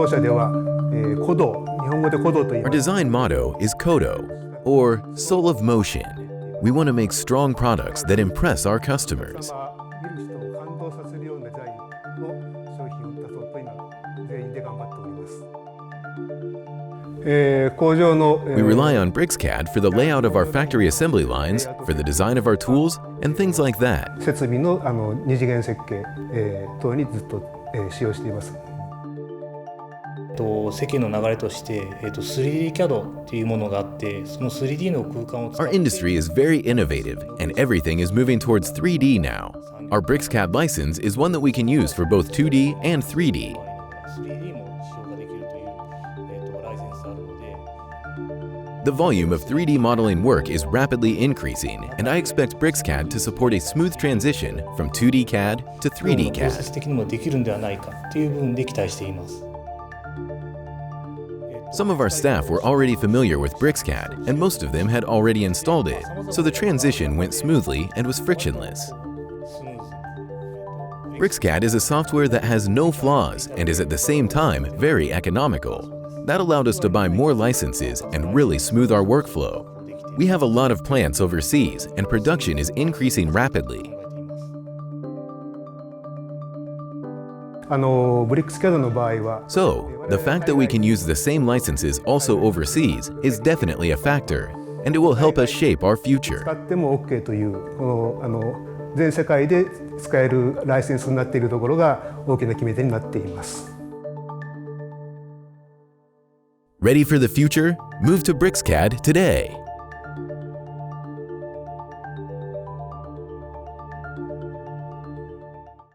社では、鼓動、日本語で鼓動と言い Our ます。 design motto is Kodo, or Soul of Motion. We want to make strong products that impress our customers. 見る人を感動させるようなデザインの商品を出そうと今全員で頑張っております。工場の、We rely on BricsCAD for the layout of our factory assembly lines, for the design of our tools, and things like that. 設備の、二次元設計、等にずっと、使用しています。世間の流れとして、3D CAD っていうものがあって、その 3D の空間を使 Our って industry is very innovative, and everything is moving towards 3D now. Our BricsCAD license is one that we can use for both 2D and 3D. 3D も使用ができるという、ライセンスあるので。 The volume of 3D modeling work is rapidly increasing, and I expect BricsCAD to support a smooth transition from 2D CAD to 3D プロセ CAD. ス的にもできるんではないかっていう部分で期待しています。 Some of our staff were already familiar with BricsCAD, and most of them had already installed it, so the transition went smoothly and was frictionless. BricsCAD is a software that has no flaws and is at the same time very economical. That allowed us to buy more licenses and really smooth our workflow. We have a lot of plants overseas, and production is increasing rapidly. BricsCAD の場合は So, the fact that we can use the same licenses also overseas is definitely a factor, and it will help us shape our future. 使っても OK というこの、全世界で使えるライセンスになっているところが大きな決め手になっています。 Ready for the future? Move to BricsCAD today.